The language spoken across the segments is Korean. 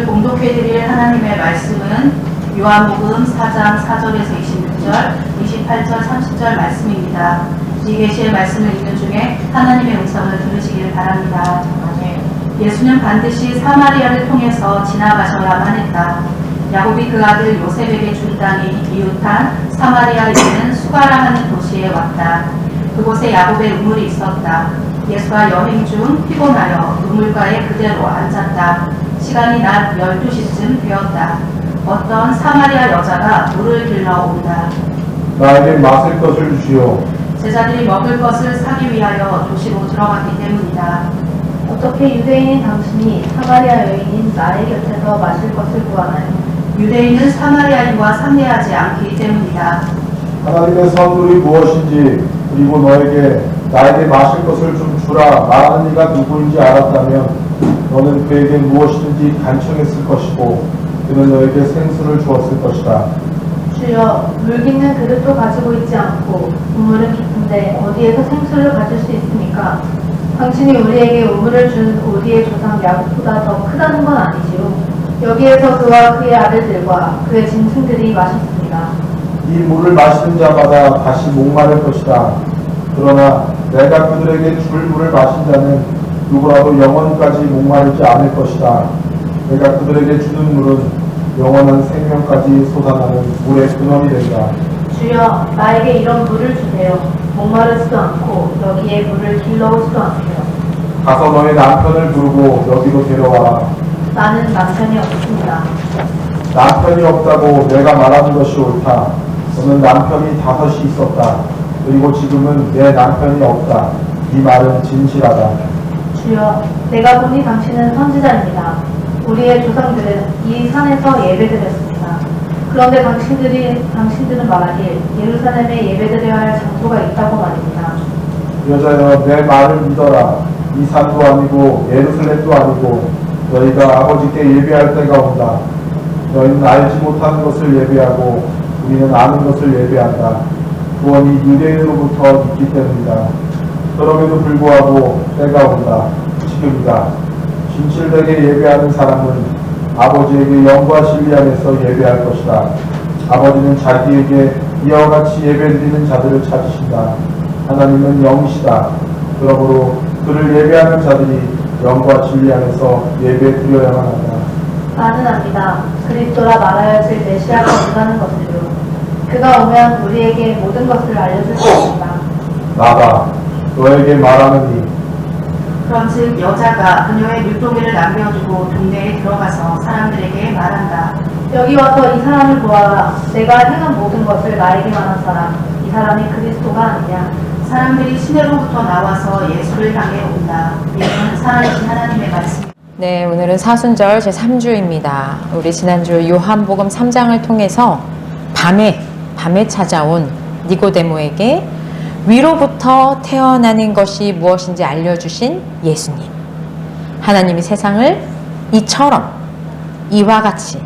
오늘 봉독해 드릴 하나님의 말씀은 요한복음 4장 4절에서 26절, 28절, 30절 말씀입니다. 이 계시의 말씀을 읽는 중에 하나님의 음성을 들으시길 바랍니다. 예수는 반드시 사마리아를 통해서 지나가셔야만 했다. 야곱이 그 아들 요셉에게 준 땅이 이웃한 사마리아에 있는 수가라 하는 도시에 왔다. 그곳에 야곱의 우물이 있었다. 예수가 여행 중 피곤하여 우물가에 그대로 앉았다. 시간이 낮 12시쯤 되었다. 어떤 사마리아 여자가 물을 길러 온다. 나에게 마실 것을 주시오. 제자들이 먹을 것을 사기 위하여 도시로 들어갔기 때문이다. 어떻게 유대인인 당신이 사마리아 여인인 나의 곁에서 마실 것을 구하나요? 유대인은 사마리아인과 상대하지 않기 때문이다. 하나님의 선물이 무엇인지 그리고 나에게 마실 것을 좀 주라 말하는 이가 누구인지 알았다면 너는 그에게 무엇이든지 간청했을 것이고 그는 너에게 생수를 주었을 것이다. 주여, 물 깃는 그릇도 가지고 있지 않고 우물은 깊은데 어디에서 생수를 가질 수 있습니까? 당신이 우리에게 우물을 준 우리의 조상 야곱보다 더 크다는 건 아니지요. 여기에서 그와 그의 아들들과 그의 짐승들이 마셨습니다. 이 물을 마시는 자마다 다시 목마를 것이다. 그러나 내가 그들에게 줄 물을 마신 자는 누구라도 영원까지 목마르지 않을 것이다. 내가 그들에게 주는 물은 영원한 생명까지 솟아나는 물의 근원이 된다. 주여, 나에게 이런 물을 주세요. 목마르지도 않고 여기에 물을 길러오지도 않게요. 가서 너의 남편을 부르고 여기로 데려와라. 나는 남편이 없습니다. 남편이 없다고 내가 말하는 것이 옳다. 너는 남편이 5이 있었다. 그리고 지금은 내 남편이 없다. 이 말은 진실하다. 주여, 내가 보니 당신은 선지자입니다. 우리의 조상들은 이 산에서 예배드렸습니다. 그런데 당신들은 말하길 예루살렘에 예배드려야 할 장소가 있다고 말입니다. 여자여, 내 말을 믿어라. 이 산도 아니고 예루살렘도 아니고 너희가 아버지께 예배할 때가 온다. 너희는 알지 못하는 것을 예배하고 우리는 아는 것을 예배한다. 구원이 유대인으로부터 있기 때문이다. 그럼에도 불구하고 때가 온다. 지금이다. 진실되게 예배하는 사람은 아버지에게 영과 진리 안에서 예배할 것이다. 아버지는 자기에게 이와 같이 예배드리는 자들을 찾으신다. 하나님은 영이시다. 그러므로 그를 예배하는 자들이 영과 진리 안에서 예배드려야만 한다. 나는 압니다. 그리스도라 말하여 질 메시아가 온다는 것을요. 그가 오면 우리에게 모든 것을 알려줄 것입니다. 나가 너에게 말하느니 그런즉 여자가 그녀의 물동이를 남겨두고 동네에 들어가서 사람들에게 말한다. 여기 와서 이 사람을 보아라. 내가 행한 모든 것을 나에게 말한 사람. 이 사람이 그리스도가 아니냐. 사람들이 시내로부터 나와서 예수를 향해 온다. 이는 살아계신 하나님의 말씀. 네, 오늘은 사순절 제3주입니다. 우리 지난주 요한복음 3장을 통해서 밤에 찾아온 니고데모에게 위로부터 태어나는 것이 무엇인지 알려주신 예수님. 하나님이 세상을 이와 같이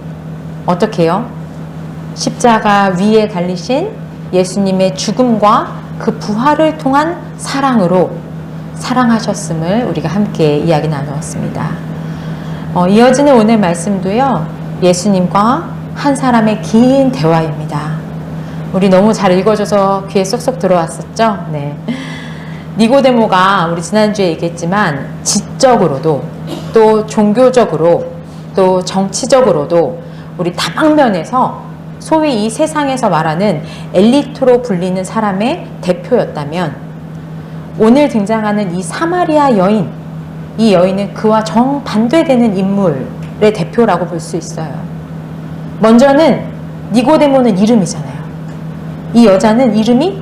어떻게 해요? 십자가 위에 달리신 예수님의 죽음과 그 부활을 통한 사랑으로 사랑하셨음을 우리가 함께 이야기 나누었습니다. 이어지는 오늘 말씀도요, 예수님과 한 사람의 긴 대화입니다. 우리 너무 잘 읽어줘서 귀에 쏙쏙 들어왔었죠? 네. 니고데모가 우리 지난주에 얘기했지만 지적으로도 또 종교적으로 또 정치적으로도 우리 다방면에서 소위 이 세상에서 말하는 엘리트로 불리는 사람의 대표였다면 오늘 등장하는 이 사마리아 여인, 이 여인은 그와 정반대되는 인물의 대표라고 볼 수 있어요. 먼저는 니고데모는 이름이잖아요. 이 여자는 이름이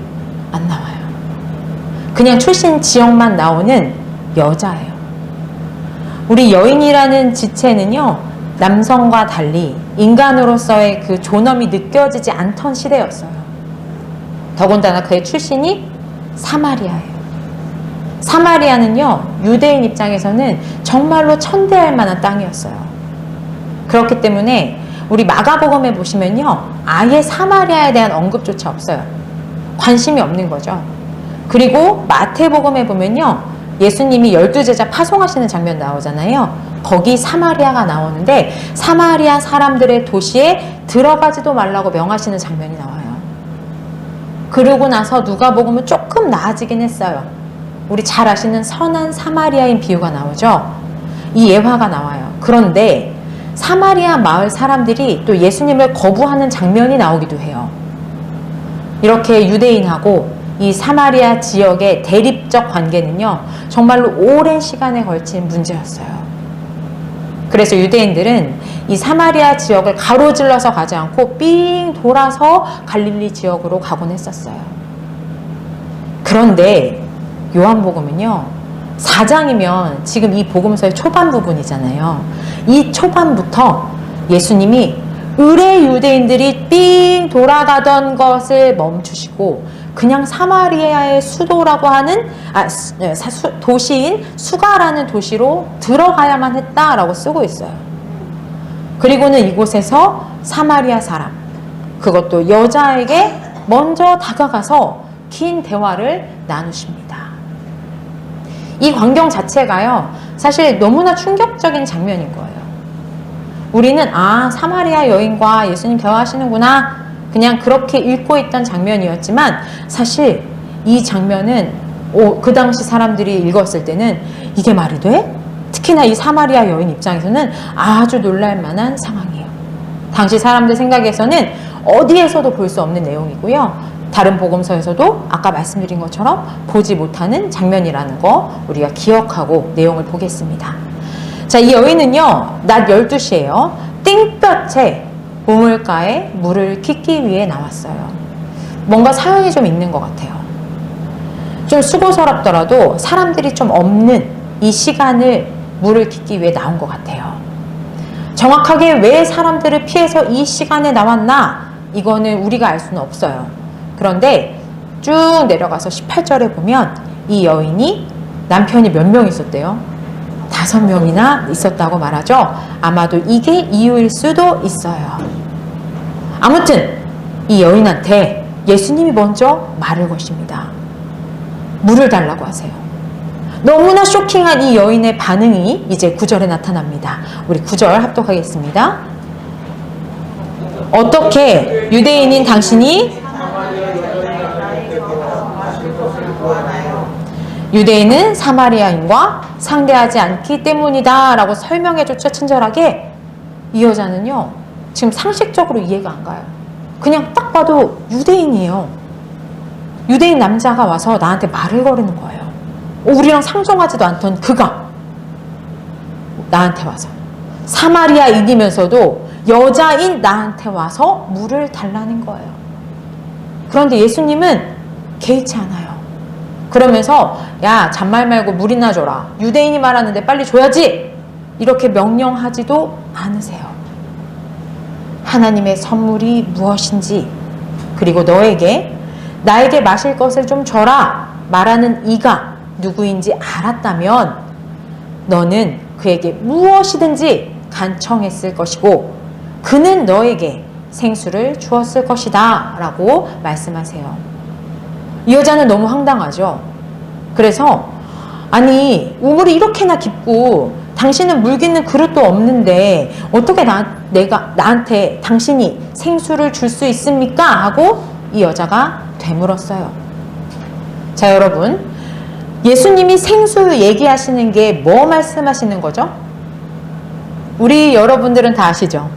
안 나와요. 그냥 출신 지역만 나오는 여자예요. 우리 여인이라는 지체는요, 남성과 달리 인간으로서의 그 존엄이 느껴지지 않던 시대였어요. 더군다나 그의 출신이 사마리아예요. 사마리아는요, 유대인 입장에서는 정말로 천대할 만한 땅이었어요. 그렇기 때문에 우리 마가복음에 보시면요, 아예 사마리아에 대한 언급조차 없어요. 관심이 없는 거죠. 그리고 마태복음에 보면요, 예수님이 12제자 파송하시는 장면 나오잖아요. 거기 사마리아가 나오는데 사마리아 사람들의 도시에 들어가지도 말라고 명하시는 장면이 나와요. 그러고 나서 누가복음은 조금 나아지긴 했어요. 우리 잘 아시는 선한 사마리아인 비유가 나오죠. 이 예화가 나와요. 그런데 사마리아 마을 사람들이 또 예수님을 거부하는 장면이 나오기도 해요. 이렇게 유대인하고 이 사마리아 지역의 대립적 관계는요, 정말로 오랜 시간에 걸친 문제였어요. 그래서 유대인들은 이 사마리아 지역을 가로질러서 가지 않고 삥 돌아서 갈릴리 지역으로 가곤 했었어요. 그런데 요한복음은요, 4장이면 지금 이 복음서의 초반 부분이잖아요. 이 초반부터 예수님이 의뢰 유대인들이 삥 돌아가던 것을 멈추시고 그냥 사마리아의 수도라고 하는 도시인 수가라는 도시로 들어가야만 했다라고 쓰고 있어요. 그리고는 이곳에서 사마리아 사람, 그것도 여자에게 먼저 다가가서 긴 대화를 나누십니다. 이 광경 자체가요, 사실 너무나 충격적인 장면인 거예요. 우리는 사마리아 여인과 예수님 대화하시는구나, 그냥 그렇게 읽고 있던 장면이었지만 사실 이 장면은 그 당시 사람들이 읽었을 때는 이게 말이 돼? 특히나 이 사마리아 여인 입장에서는 아주 놀랄 만한 상황이에요. 당시 사람들 생각에서는 어디에서도 볼 수 없는 내용이고요. 다른 복음서에서도 아까 말씀드린 것처럼 보지 못하는 장면이라는 거 우리가 기억하고 내용을 보겠습니다. 자, 이 여인은요, 낮 12시에요. 땡볕에 우물가에 물을 깃기 위해 나왔어요. 뭔가 사연이 좀 있는 것 같아요. 좀 수고스럽더라도 사람들이 좀 없는 이 시간을 물을 깃기 위해 나온 것 같아요. 정확하게 왜 사람들을 피해서 이 시간에 나왔나? 이거는 우리가 알 수는 없어요. 그런데 쭉 내려가서 18절에 보면 이 여인이 남편이 몇 명 있었대요? 5명이나 있었다고 말하죠. 아마도 이게 이유일 수도 있어요. 아무튼 이 여인한테 예수님이 먼저 말을 거십니다. 물을 달라고 하세요. 너무나 쇼킹한 이 여인의 반응이 이제 9절에 나타납니다. 우리 9절 합독하겠습니다. 어떻게 유대인인 당신이 유대인은 사마리아인과 상대하지 않기 때문이다 라고 설명해줬죠. 친절하게. 이 여자는요, 지금 상식적으로 이해가 안 가요. 그냥 딱 봐도 유대인이에요. 유대인 남자가 와서 나한테 말을 거르는 거예요. 우리랑 상종하지도 않던 그가 나한테 와서 사마리아인이면서도 여자인 나한테 와서 물을 달라는 거예요. 그런데 예수님은 개의치 않아요. 그러면서 야, 잔말 말고 물이나 줘라. 유대인이 말하는데 빨리 줘야지. 이렇게 명령하지도 않으세요. 하나님의 선물이 무엇인지, 그리고 나에게 마실 것을 좀 줘라 말하는 이가 누구인지 알았다면 너는 그에게 무엇이든지 간청했을 것이고 그는 너에게 생수를 주었을 것이다 라고 말씀하세요. 이 여자는 너무 황당하죠. 그래서 아니, 우물이 이렇게나 깊고 당신은 물 깃는 그릇도 없는데 어떻게 나한테 당신이 생수를 줄 수 있습니까? 하고 이 여자가 되물었어요. 자, 여러분, 예수님이 생수 얘기하시는 게 뭐 말씀하시는 거죠? 우리 여러분들은 다 아시죠?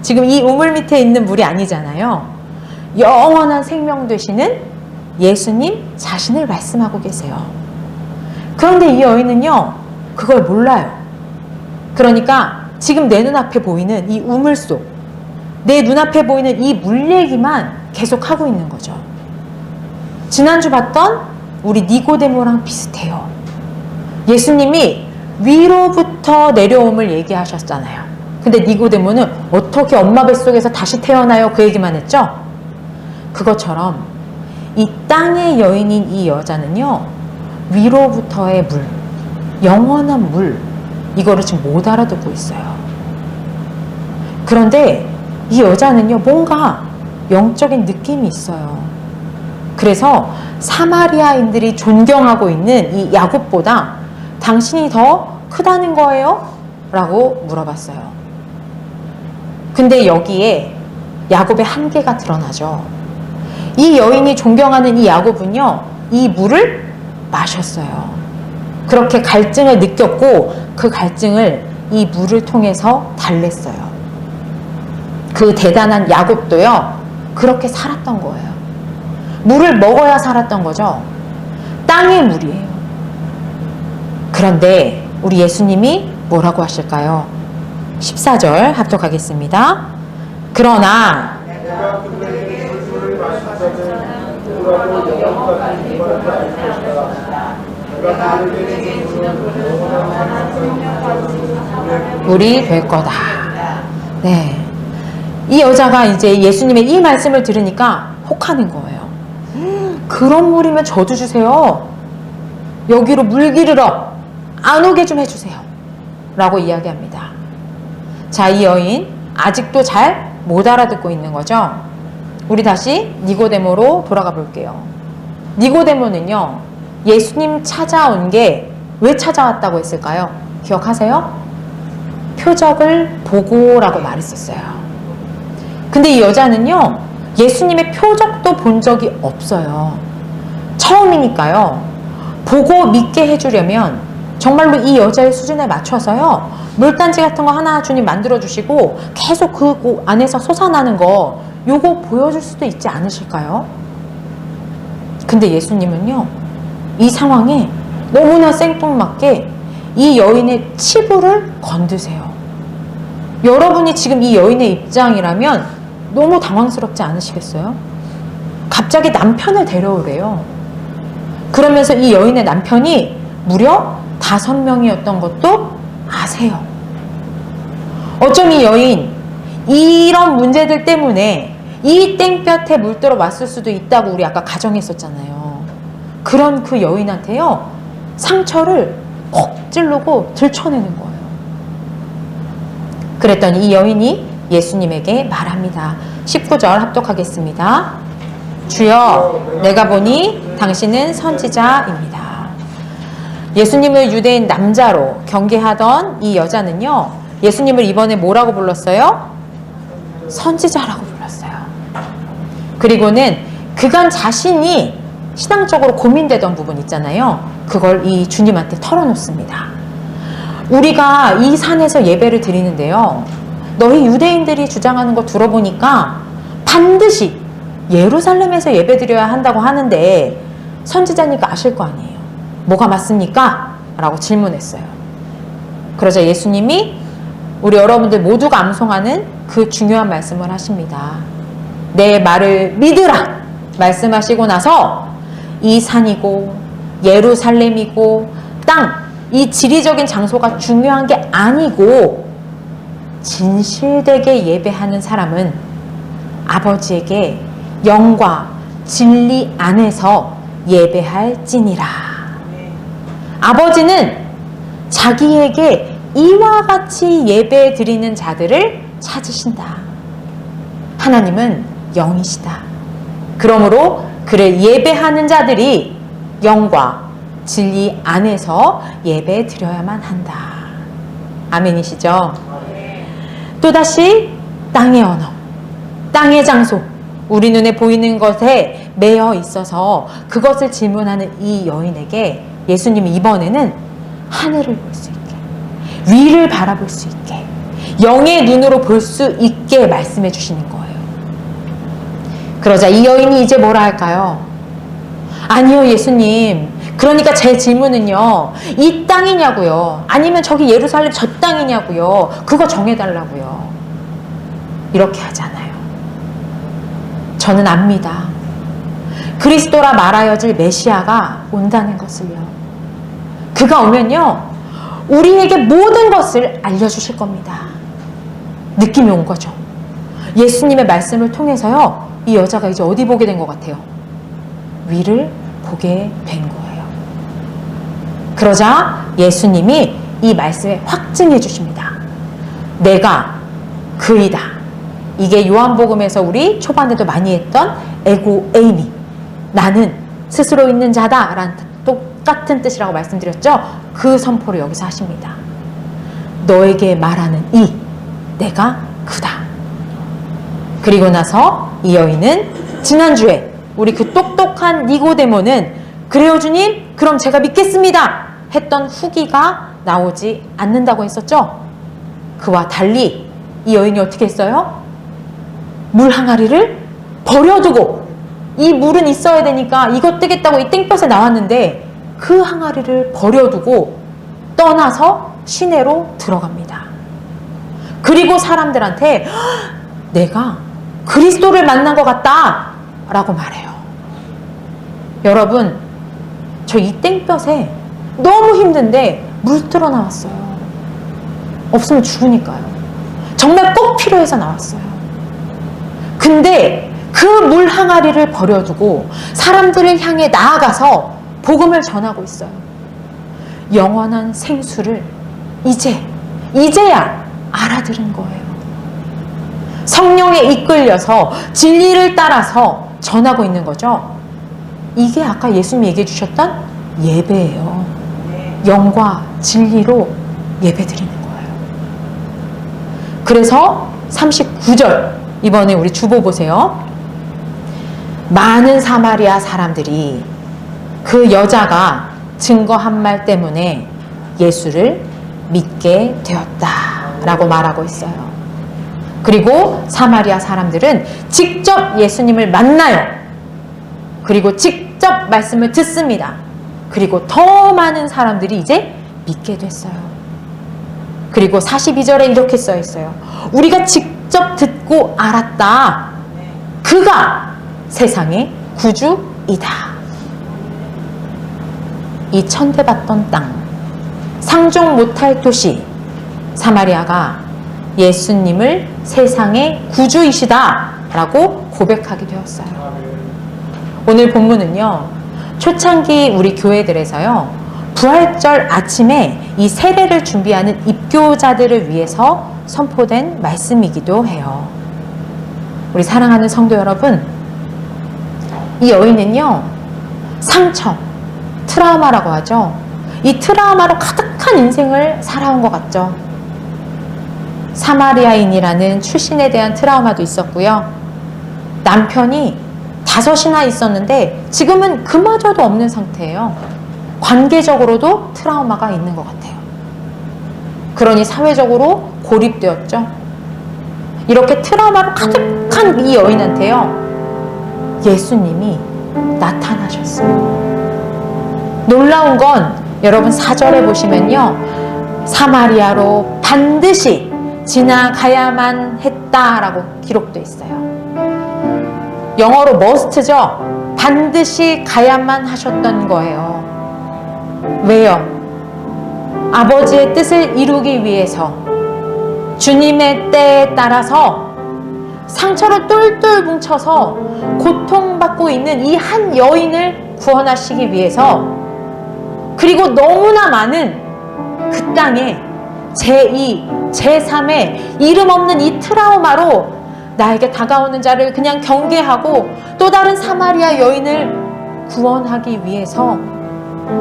지금 이 우물 밑에 있는 물이 아니잖아요. 영원한 생명 되시는 예수님 자신을 말씀하고 계세요. 그런데 이 여인은요, 그걸 몰라요. 그러니까 지금 내 눈앞에 보이는 이 우물 속, 내 눈앞에 보이는 이 물 얘기만 계속 하고 있는 거죠. 지난주 봤던 우리 니고데모랑 비슷해요. 예수님이 위로부터 내려옴을 얘기하셨잖아요. 근데 니고데모는 어떻게 엄마 뱃속에서 다시 태어나요? 그 얘기만 했죠? 그것처럼 이 땅의 여인인 이 여자는요, 위로부터의 물, 영원한 물, 이거를 지금 못 알아듣고 있어요. 그런데 이 여자는요, 뭔가 영적인 느낌이 있어요. 그래서 사마리아인들이 존경하고 있는 이 야곱보다 당신이 더 크다는 거예요? 라고 물어봤어요. 근데 여기에 야곱의 한계가 드러나죠. 이 여인이 존경하는 이 야곱은요, 이 물을 마셨어요. 그렇게 갈증을 느꼈고 그 갈증을 이 물을 통해서 달랬어요. 그 대단한 야곱도요, 그렇게 살았던 거예요. 물을 먹어야 살았던 거죠. 땅의 물이에요. 그런데 우리 예수님이 뭐라고 하실까요? 14절 합독하겠습니다. 그러나 내가 그들에게 물을 마신 자는 누구라도 영원까지 이만하지 않을 것이다. 내가 그들에게 주는 물은 영원한 물이 될 거다. 네. 이 여자가 이제 예수님의 이 말씀을 들으니까 혹하는 거예요. 그런 물이면 저도 주세요. 여기로 물 기르러 안 오게 좀 해주세요. 라고 이야기합니다. 자, 이 여인 아직도 잘 못 알아듣고 있는 거죠. 우리 다시 니고데모로 돌아가 볼게요. 니고데모는요, 예수님 찾아온 게 왜 찾아왔다고 했을까요? 기억하세요? 표적을 보고라고 말했었어요. 근데 이 여자는요, 예수님의 표적도 본 적이 없어요. 처음이니까요. 보고 믿게 해주려면 정말로 이 여자의 수준에 맞춰서요, 물단지 같은 거 하나 주님 만들어주시고 계속 그 안에서 솟아나는 거 요거 보여줄 수도 있지 않으실까요? 근데 예수님은요, 이 상황에 너무나 생뚱맞게 이 여인의 치부를 건드세요. 여러분이 지금 이 여인의 입장이라면 너무 당황스럽지 않으시겠어요? 갑자기 남편을 데려오래요. 그러면서 이 여인의 남편이 무려 5명이었던 것도 아세요. 어쩜 이 여인 이런 문제들 때문에 이 땡볕에 물들어 왔을 수도 있다고 우리 아까 가정했었잖아요. 그런 그 여인한테요, 상처를 콕 찌르고 들춰내는 거예요. 그랬더니 이 여인이 예수님에게 말합니다. 19절 합독하겠습니다. 주여, 내가 보니 당신은 선지자입니다. 예수님을 유대인 남자로 경계하던 이 여자는요, 예수님을 이번에 뭐라고 불렀어요? 선지자라고 불렀어요. 그리고는 그간 자신이 신앙적으로 고민되던 부분 있잖아요. 그걸 이 주님한테 털어놓습니다. 우리가 이 산에서 예배를 드리는데요, 너희 유대인들이 주장하는 거 들어보니까 반드시 예루살렘에서 예배 드려야 한다고 하는데 선지자니까 아실 거 아니에요. 뭐가 맞습니까? 라고 질문했어요. 그러자 예수님이 우리 여러분들 모두가 암송하는 그 중요한 말씀을 하십니다. 내 말을 믿으라 말씀하시고 나서 이 산이고 예루살렘이고 땅, 이 지리적인 장소가 중요한 게 아니고 진실되게 예배하는 사람은 아버지에게 영과 진리 안에서 예배할지니라. 아버지는 자기에게 이와 같이 예배 드리는 자들을 찾으신다. 하나님은 영이시다. 그러므로 그를 예배하는 자들이 영과 진리 안에서 예배 드려야만 한다. 아멘이시죠? 또다시 땅의 언어, 땅의 장소, 우리 눈에 보이는 것에 매여 있어서 그것을 질문하는 이 여인에게 예수님이 이번에는 하늘을 볼 수 있게, 위를 바라볼 수 있게, 영의 눈으로 볼 수 있게 말씀해 주시는 거예요. 그러자 이 여인이 이제 뭐라 할까요? 아니요, 예수님. 그러니까 제 질문은요, 이 땅이냐고요? 아니면 저기 예루살렘 저 땅이냐고요? 그거 정해달라고요. 이렇게 하잖아요. 저는 압니다. 그리스도라 말하여질 메시아가 온다는 것을요. 그가 오면요, 우리에게 모든 것을 알려주실 겁니다. 느낌이 온 거죠. 예수님의 말씀을 통해서요, 이 여자가 이제 어디 보게 된 것 같아요? 위를 보게 된 거예요. 그러자 예수님이 이 말씀에 확증해 주십니다. 내가 그이다. 이게 요한복음에서 우리 초반에도 많이 했던 에고 에이미, 나는 스스로 있는 자다 라는 또 똑같은 뜻이라고 말씀드렸죠? 그 선포를 여기서 하십니다. 너에게 말하는 이 내가 그다. 그리고 나서 이 여인은 지난주에 우리 그 똑똑한 니고데모는 그래요 주님 그럼 제가 믿겠습니다 했던 후기가 나오지 않는다고 했었죠? 그와 달리 이 여인이 어떻게 했어요? 물 항아리를 버려두고 이 물은 있어야 되니까 이거 뜨겠다고 이 땡볕에 나왔는데 그 항아리를 버려두고 떠나서 시내로 들어갑니다. 그리고 사람들한테 내가 그리스도를 만난 것 같다 라고 말해요. 여러분 저 이 땡볕에 너무 힘든데 물 틀어 나왔어요. 없으면 죽으니까요. 정말 꼭 필요해서 나왔어요. 근데 그 물 항아리를 버려두고 사람들을 향해 나아가서 복음을 전하고 있어요. 영원한 생수를 이제야 알아들은 거예요. 성령에 이끌려서 진리를 따라서 전하고 있는 거죠. 이게 아까 예수님이 얘기해 주셨던 예배예요. 영과 진리로 예배드리는 거예요. 그래서 39절 이번에 우리 주보 보세요. 많은 사마리아 사람들이 그 여자가 증거한 말 때문에 예수를 믿게 되었다라고 말하고 있어요. 그리고 사마리아 사람들은 직접 예수님을 만나요. 그리고 직접 말씀을 듣습니다. 그리고 더 많은 사람들이 이제 믿게 됐어요. 그리고 42절에 이렇게 써 있어요. 우리가 직접 듣고 알았다. 그가 세상의 구주이다. 이 천대받던 땅, 상종 못할 도시 사마리아가 예수님을 세상의 구주이시다 라고 고백하게 되었어요. 오늘 본문은요, 초창기 우리 교회들에서요, 부활절 아침에 이 세례를 준비하는 입교자들을 위해서 선포된 말씀이기도 해요. 우리 사랑하는 성도 여러분, 이 여인은요, 상처, 트라우마라고 하죠. 이 트라우마로 가득한 인생을 살아온 것 같죠. 사마리아인이라는 출신에 대한 트라우마도 있었고요. 남편이 5이나 있었는데 지금은 그마저도 없는 상태예요. 관계적으로도 트라우마가 있는 것 같아요. 그러니 사회적으로 고립되었죠. 이렇게 트라우마로 가득한 이 여인한테요, 예수님이 나타나셨어요. 놀라운 건 여러분 4절에 보시면요, 사마리아로 반드시 지나가야만 했다라고 기록되어 있어요. 영어로 must죠. 반드시 가야만 하셨던 거예요. 왜요? 아버지의 뜻을 이루기 위해서 주님의 때에 따라서 상처로 똘똘 뭉쳐서 고통받고 있는 이 한 여인을 구원하시기 위해서, 그리고 너무나 많은 그 땅에 제2, 제3의 이름 없는 이 트라우마로 나에게 다가오는 자를 그냥 경계하고 또 다른 사마리아 여인을 구원하기 위해서,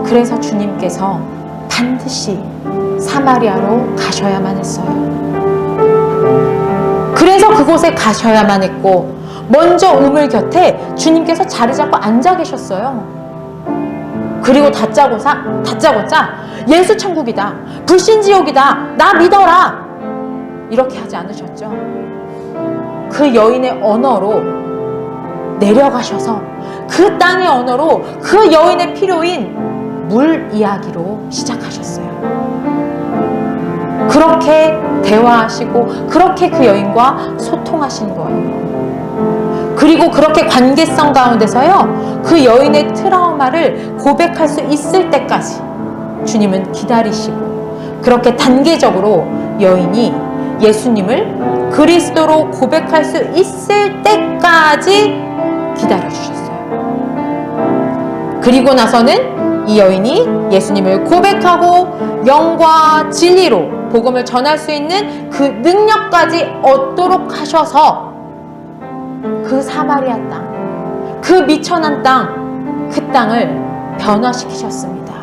그래서 주님께서 반드시 사마리아로 가셔야만 했어요. 그래서 그곳에 가셔야만 했고, 먼저 우물 곁에 주님께서 자리 잡고 앉아 계셨어요. 그리고 다짜고짜 예수 천국이다, 불신지옥이다, 나 믿어라, 이렇게 하지 않으셨죠. 그 여인의 언어로 내려가셔서 그 땅의 언어로 그 여인의 필요인 물 이야기로 시작하셨어요. 그렇게 대화하시고 그렇게 그 여인과 소통하신 거예요. 그리고 그렇게 관계성 가운데서요, 그 여인의 트라우마를 고백할 수 있을 때까지 주님은 기다리시고, 그렇게 단계적으로 여인이 예수님을 그리스도로 고백할 수 있을 때까지 기다려주셨어요. 그리고 나서는 이 여인이 예수님을 고백하고 영과 진리로 복음을 전할 수 있는 그 능력까지 얻도록 하셔서 그 사마리아 땅, 그 미천한 땅, 그 땅을 변화시키셨습니다.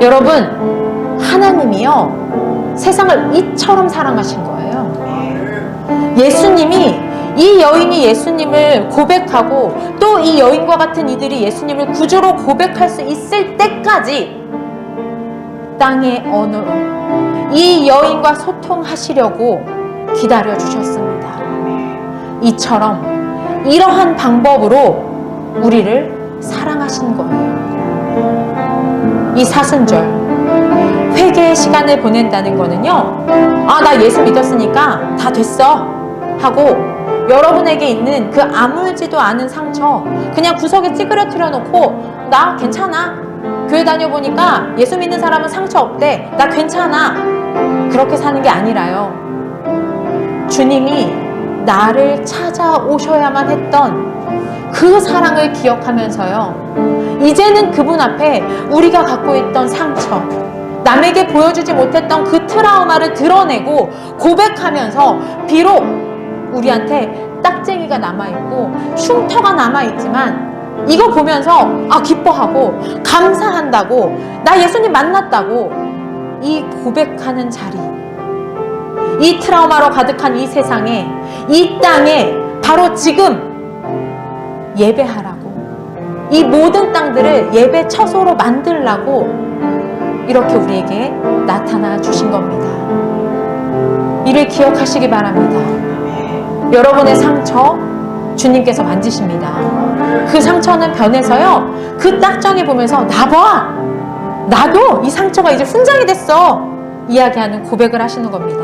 여러분, 하나님이요, 세상을 이처럼 사랑하신 거예요. 예수님이, 이 여인이 예수님을 고백하고 또 이 여인과 같은 이들이 예수님을 구주로 고백할 수 있을 때까지 땅의 언어로 이 여인과 소통하시려고 기다려 주셨습니다. 이처럼 이러한 방법으로 우리를 사랑하신 거예요. 이 사순절 회개의 시간을 보낸다는 거는요, 아, 나 예수 믿었으니까 다 됐어 하고 여러분에게 있는 그 아물지도 않은 상처 그냥 구석에 찌그러뜨려 놓고 나 괜찮아, 교회 다녀보니까 예수 믿는 사람은 상처 없대, 나 괜찮아, 그렇게 사는 게 아니라요, 주님이 나를 찾아오셔야만 했던 그 사랑을 기억하면서요, 이제는 그분 앞에 우리가 갖고 있던 상처, 남에게 보여주지 못했던 그 트라우마를 드러내고 고백하면서 비록 우리한테 딱쟁이가 남아있고 흉터가 남아있지만 이거 보면서 아, 기뻐하고 감사한다고, 나 예수님 만났다고 이 고백하는 자리, 이 트라우마로 가득한 이 세상에, 이 땅에 바로 지금 예배하라고, 이 모든 땅들을 예배 처소로 만들라고 이렇게 우리에게 나타나 주신 겁니다. 이를 기억하시기 바랍니다. 여러분의 상처 주님께서 만지십니다. 그 상처는 변해서요, 그 딱정이 보면서 나봐, 나도 이 상처가 이제 훈장이 됐어 이야기하는 고백을 하시는 겁니다.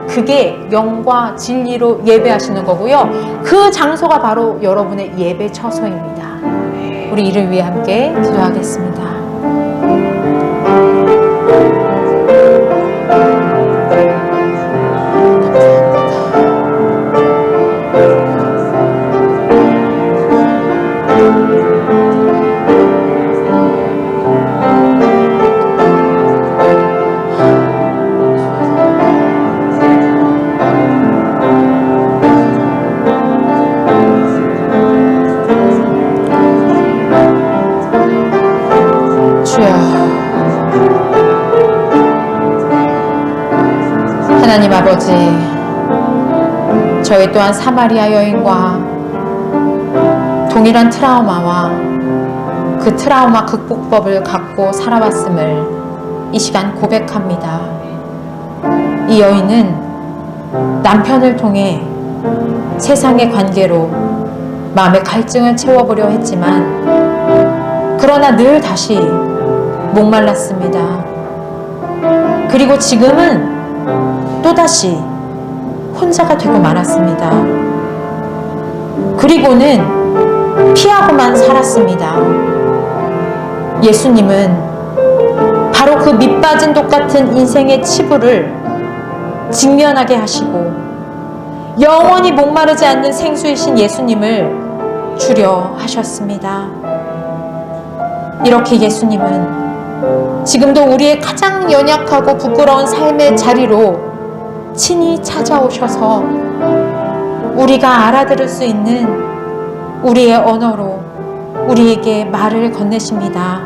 그게 영과 진리로 예배하시는 거고요, 그 장소가 바로 여러분의 예배 처소입니다. 우리 이를 위해 함께 기도하겠습니다. 하나님 아버지, 저희 또한 사마리아 여인과 동일한 트라우마와 그 트라우마 극복법을 갖고 살아왔음을 이 시간 고백합니다. 이 여인은 남편을 통해 세상의 관계로 마음의 갈증을 채워보려 했지만 그러나 늘 다시 목말랐습니다. 그리고 지금은 또다시 혼자가 되고 말았습니다. 그리고는 피하고만 살았습니다. 예수님은 바로 그 밑빠진 독 같은 인생의 치부를 직면하게 하시고 영원히 목마르지 않는 생수이신 예수님을 주려 하셨습니다. 이렇게 예수님은 지금도 우리의 가장 연약하고 부끄러운 삶의 자리로 친히 찾아오셔서 우리가 알아들을 수 있는 우리의 언어로 우리에게 말을 건네십니다.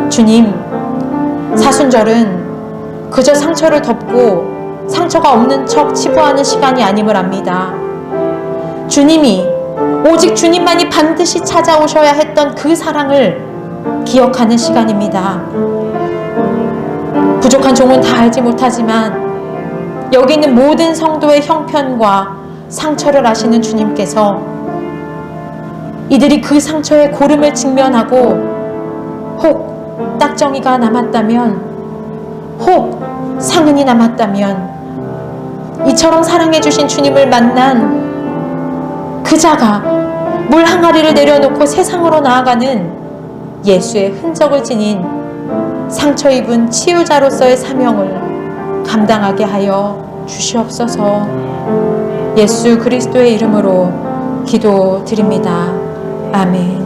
주님, 사순절은 그저 상처를 덮고 상처가 없는 척 치부하는 시간이 아님을 압니다. 주님이, 오직 주님만이 반드시 찾아오셔야 했던 그 사랑을 기억하는 시간입니다. 부족한 종은 다 알지 못하지만 여기 있는 모든 성도의 형편과 상처를 아시는 주님께서 이들이 그 상처의 고름을 직면하고 혹 딱정이가 남았다면, 혹 상흔이 남았다면 이처럼 사랑해주신 주님을 만난 그 자가 물 항아리를 내려놓고 세상으로 나아가는 예수의 흔적을 지닌 상처 입은 치유자로서의 사명을 감당하게 하여 주시옵소서. 예수 그리스도의 이름으로 기도드립니다. 아멘.